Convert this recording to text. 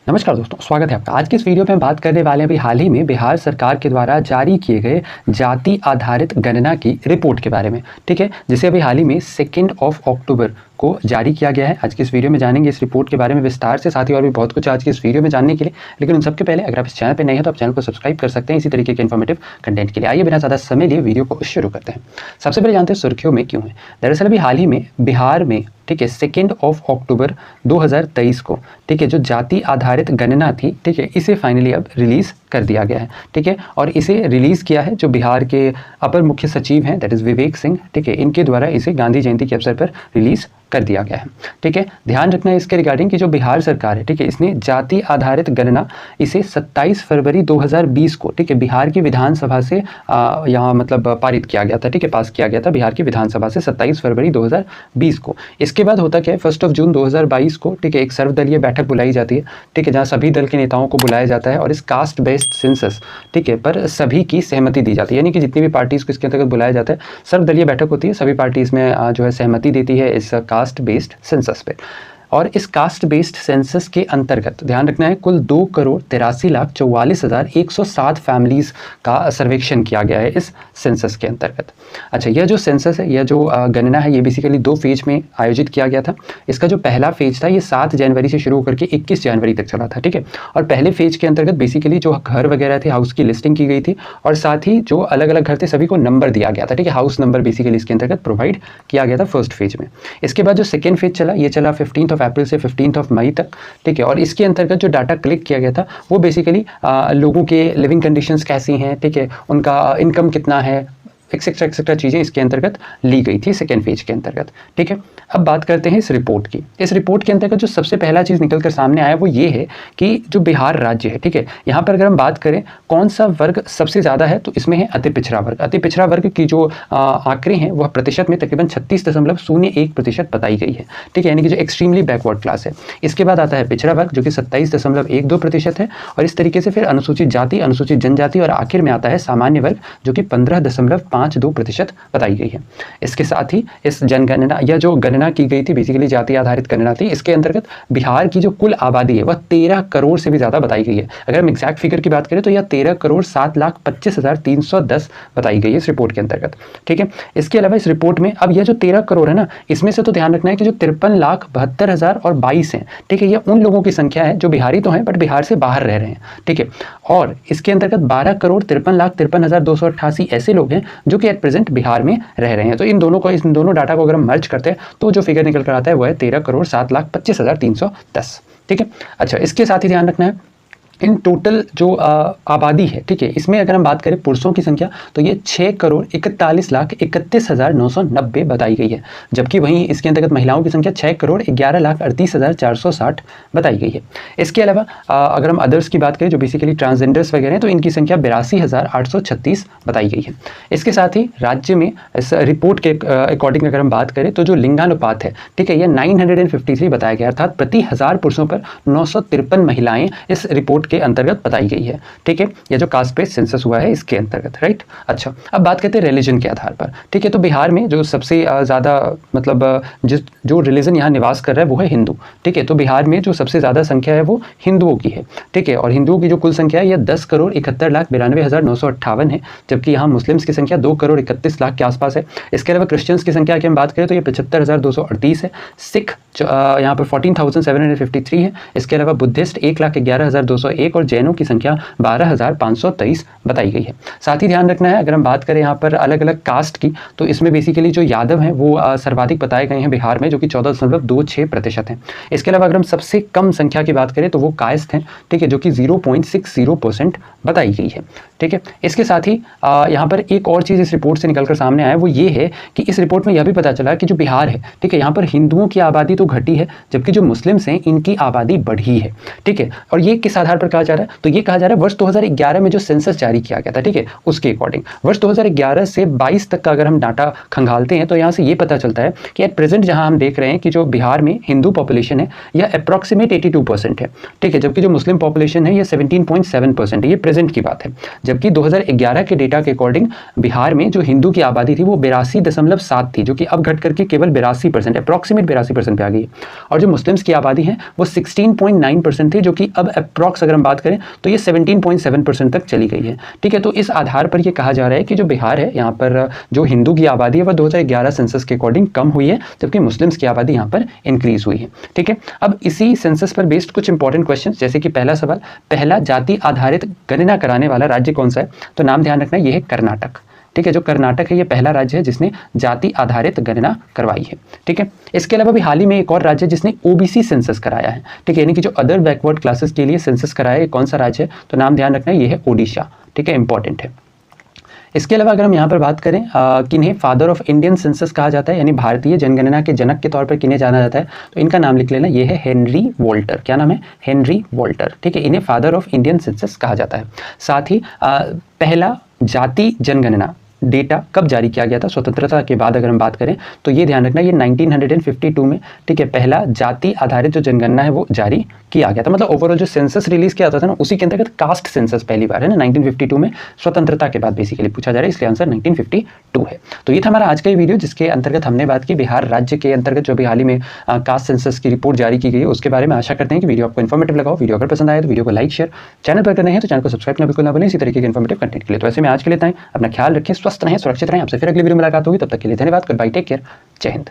नमस्कार दोस्तों, स्वागत है आपका। आज के इस वीडियो में हम बात करने वाले हैं अभी हाल ही में बिहार सरकार के द्वारा जारी किए गए जाति आधारित गणना की रिपोर्ट के बारे में। ठीक है, जिसे अभी हाल ही में 2 अक्टूबर को जारी किया गया है। आज की इस वीडियो में जानेंगे इस रिपोर्ट के बारे में विस्तार से, साथ ही और भी बहुत कुछ आज की इस वीडियो में जानने के लिए। लेकिन उन सबके पहले अगर आप इस चैनल पर नए हैं तो आप चैनल को सब्सक्राइब कर सकते हैं इसी तरीके के इन्फॉर्मेटिव कंटेंट के लिए। आइए बिना ज़्यादा समय लिए वीडियो को शुरू करते हैं। सबसे पहले जानते हैं सुर्खियों में क्यों है। दरअसल अभी हाल ही में बिहार में, ठीक है, 2 अक्टूबर 2023 को, ठीक है, जो जाति आधारित गणना थी, ठीक है, इसे फाइनली अब रिलीज़ कर दिया गया है। ठीक है, और इसे रिलीज़ किया है जो बिहार के अपर मुख्य सचिव हैं, दैट इज़ विवेक सिंह। ठीक है, इनके द्वारा इसे गांधी जयंती के अवसर पर रिलीज़ कर दिया गया है। ठीक है, ध्यान रखना है इसके रिगार्डिंग कि जो बिहार सरकार है, ठीक है, इसने जाति आधारित गणना इसे 27 फरवरी 2020 को, ठीक है, बिहार की विधानसभा से यहाँ मतलब पारित किया गया था। ठीक है, पास किया गया था बिहार की विधानसभा से 27 फरवरी 2020 को। इसके बाद होता क्या है, 1 जून 2022 को, ठीक है, एक सर्वदलीय बैठक बुलाई जाती है। ठीक है, जहाँ सभी दल के नेताओं को बुलाया जाता है और इस कास्ट बेस्ड सेंसस, ठीक है, पर सभी की सहमति दी जाती है। यानी कि जितनी भी पार्टीज़ को इसके अंतर्गत बुलाया जाता है, सर्वदलीय बैठक होती है, सभी पार्टी इसमें जो है सहमति देती है इस कास्ट बेस्ड सेंसस पे। और इस कास्ट बेस्ड सेंसस के अंतर्गत ध्यान रखना है कुल 2,83,44,107 फैमिलीज़ का सर्वेक्षण किया गया है इस सेंसस के अंतर्गत। अच्छा, यह जो सेंसस है, यह जो गणना है, ये बेसिकली 2 फेज में आयोजित किया गया था। इसका जो पहला फेज था ये 7 जनवरी से शुरू होकर के 21 जनवरी तक चला था। ठीक है, और पहले फेज के अंतर्गत बेसिकली जो घर वगैरह थे, हाउस की लिस्टिंग की गई थी और साथ ही जो अलग अलग घर थे सभी को नंबर दिया गया था। ठीक है, हाउस नंबर बेसिकली इसके अंतर्गत प्रोवाइड किया गया था फर्स्ट फेज में। इसके बाद जो सेकेंड फेज चला, ये चला 15 अप्रैल से 15 मई तक। ठीक है, और इसके अंतर्गत जो डाटा कलेक्ट किया गया था वो बेसिकली लोगों के लिविंग कंडीशंस कैसी हैं, ठीक है, उनका इनकम कितना है, एक्सेट्रा एक्सेट्रा चीज़ें इसके अंतर्गत ली गई थी सेकेंड फेज के अंतर्गत। ठीक है, अब बात करते हैं इस रिपोर्ट की। इस रिपोर्ट के अंतर्गत जो सबसे पहला चीज़ निकल कर सामने आया वो ये है कि जो बिहार राज्य है, ठीक है, यहाँ पर अगर हम बात करें कौन सा वर्ग सबसे ज़्यादा है तो इसमें है अति पिछड़ा वर्ग। अति पिछड़ा वर्ग की जो आंकड़े हैं वह प्रतिशत में तकरीबन 36.01% बताई गई है। ठीक है, यानी कि जो एक्सट्रीमली बैकवर्ड क्लास है। इसके बाद आता है पिछड़ा वर्ग जो कि 27.12% है, और इस तरीके से फिर अनुसूचित जाति, अनुसूचित जनजाति, और आखिर में आता है सामान्य वर्ग जो कि 15.52% बताई गई है। इसके साथ ही इस जनगणना या जो गणना की गई थी, बेसिकली जाति आधारित गणना थी, इसके अंतर्गत बिहार की जो कुल आबादी है वह 13 करोड़ से भी ज़्यादा बताई गई है। अगर हम एग्जैक्ट फिगर की बात करें तो यह 13,07,25,310 बताई गई है इस रिपोर्ट के अंतर्गत। ठीक है, इसके अलावा इस रिपोर्ट में अब यह जो 13 करोड़ है ना, इसमें से तो ध्यान रखना है कि जो 53,72,022 हैं, ठीक है, यह उन लोगों की संख्या है जो बिहारी तो हैं बट बिहार से बाहर रह रहे हैं। ठीक है, और इसके अंतर्गत 12,53,53,288 ऐसे लोग हैं जो कि एट प्रेजेंट बिहार में रह रहे हैं। तो इन दोनों डाटा को अगर हम मर्ज करते हैं तो जो फिगर निकल कर आता है वो है 13,07,25,310। ठीक है, अच्छा, इसके साथ ही ध्यान रखना है इन टोटल जो आबादी है, ठीक है, इसमें अगर हम बात करें पुरुषों की संख्या तो ये 6,41,31,990 बताई गई है, जबकि वहीं इसके अंतर्गत महिलाओं की संख्या 6,11,38,460 बताई गई है। इसके अलावा अगर हम अदर्स की बात करें जो बेसिकली ट्रांसजेंडर्स वगैरह हैं तो इनकी संख्या 82,836 बताई गई है। इसके साथ ही राज्य में इस रिपोर्ट के अकॉर्डिंग अगर हम बात करें तो जो लिंगानुपात है, ठीक है, यह 953 बताया गया, अर्थात प्रति 1000 पुरुषों पर 953 महिलाएं इस रिपोर्ट के अंतर्गत बताई गई है। ठीक है, यह जो कास्ट बेस्ड सेंसस हुआ है इसके अंतर्गत, राइट। अच्छा, अब बात करते हैं रिलीजन के आधार पर। ठीक है, तो बिहार में जो सबसे ज़्यादा मतलब जो रिलीजन यहाँ निवास कर रहा है वो है हिंदू। ठीक है, तो बिहार में जो सबसे ज़्यादा संख्या है वो हिंदुओं की है। ठीक है, और हिंदुओं की जो कुल संख्या है यह 10,71,92,958 है, जबकि यहाँ मुस्लिम्स की संख्या 2,31,00,000 के आसपास है। इसके अलावा क्रिश्चियंस की संख्या की हम बात करें तो ये 75,238 है। सिख यहाँ पर 14,753 है। इसके अलावा बुद्धिस्ट 1,11,201 और जैनों की संख्या 12,523 बताई गई है। साथ ही ध्यान रखना है अगर हम बात करें यहाँ पर अलग अलग कास्ट की तो इसमें बेसिकली जो यादव हैं वो सर्वाधिक बताए गए हैं बिहार में, जो कि 14.26% हैं। इसके अलावा अगर हम सबसे कम संख्या की बात करें तो वो कायस्थ हैं, ठीक है, जो कि 0.60% बताई गई है। ठीक है, इसके साथ ही यहाँ पर एक और चीज़ इस रिपोर्ट से निकलकर सामने आया वो ये है कि इस रिपोर्ट में यह भी पता चला कि जो बिहार है, ठीक है, यहाँ पर हिंदुओं की आबादी तो घटी है जबकि जो मुस्लिम्स हैं इनकी आबादी बढ़ी है। ठीक है, और ये किस आधार पर कहा जा रहा है? तो ये कहा जा रहा है वर्ष 2011 में जो सेंसस जारी किया गया था, ठीक है, उसके अकॉर्डिंग वर्ष 2011 से 22 तक का अगर हम डाटा खंगालते हैं तो यहाँ से ये पता चलता है कि एट प्रेजेंट जहाँ हम देख रहे हैं कि जो बिहार में हिंदू पॉपुलेशन है यह अप्रॉक्सीमेट 82% है, ठीक है, जबकि जो मुस्लिम पॉपुलेशन है ये 17.7% है, ये प्रेजेंट की बात है। जबकि 2011 के डेटा के अकॉर्डिंग बिहार में जो हिंदू की आबादी थी वो 82.7 थी, जो कि अब घट करके केवल 82%, अप्रॉक्सीमेट 82% पे आ गई है। और जो मुस्लिम्स की आबादी है वो 16.9% थी, जो कि अब अप्रॉक्स अगर हम बात करें तो ये 17.7% तक चली गई है, ठीक है। तो इस आधार पर यह कहा जा रहा है कि जो बिहार है यहाँ पर जो हिंदू की आबादी है वह 2011 सेंसस के अकॉर्डिंग कम हुई है, जबकि मुस्लिम्स की आबादी यहाँ पर इंक्रीज हुई है, ठीक है। अब इसी सेंसस पर बेस्ड कुछ इंपॉर्टेंट क्वेश्चन, जैसे कि पहला सवाल, पहला जाति आधारित गणना कराने वाला राज्य कौन सा है? तो नाम ध्यान रखना, यह है कर्नाटक, ठीक है। जो कर्नाटक है ये पहला राज्य है जिसने जाति आधारित गणना करवाई है, ठीक है। इसके अलावा भी हाल ही में एक और राज्य जिसने ओबीसी सेंसस कराया है, ठीक है, यानी कि जो अदर बैकवर्ड क्लासेस के लिए सेंसस कराया है, कौन सा राज्य है? तो नाम ध्यान रखना, ये है ओडिशा, ठीक है, इंपॉर्टेंट है। इसके अलावा अगर हम यहाँ पर बात करें किन्हें फादर ऑफ इंडियन सेंसस कहा जाता है, यानी भारतीय जनगणना के जनक के तौर पर किन्हें जाना जाता है, तो इनका नाम लिख लेना, ये है हेनरी वोल्टर। क्या नाम है? हेनरी वोल्टर, ठीक है। इन्हें फादर ऑफ इंडियन सेंसस कहा जाता है। साथ ही पहला जाति जनगणना डेटा कब जारी किया गया था? स्वतंत्रता के बाद अगर हम बात करें तो ये ध्यान रखना, ये 1952 में, ठीक है, पहला जाति आधारित जो जनगणना है वो जारी किया गया था। मतलब ओवरऑल जो सेंसस रिलीज किया था ना उसी के अंतर्गत कास्ट सेंसस पहली बार है ना 1952 में, स्वतंत्रता के बाद बेसिकली पूछा जा रहा है, इसलिए आंसर 1952 है। तो ये था हमारा आज का वीडियो जिसके अंतर्गत हमने बात की बिहार राज्य के अंतर्गत जो भी हाल ही में कास्ट सेंसस की रिपोर्ट जारी की गई है उसके बारे में। आशा करते हैं कि वीडियो आपको इन्फॉर्मेटिव लगा हो। वीडियो अगर पसंद आए तो वीडियो को लाइक शेयर, चैनल पर करना है तो चैनल को सब्सक्राइब करना बिल्कुल ना भूलें इसी तरीके के इन्फॉर्मेटिव कंटेंट के लिए। तो ऐसे में आज के लिए अपना ख्याल रखें, स्वस्थ रहें, सुरक्षित रहें। आपसे फिर अगली वीडियो में मुलाकात होगी, तब तक के लिए धन्यवाद, गुड बाय, टेक केयर, जय हिंद।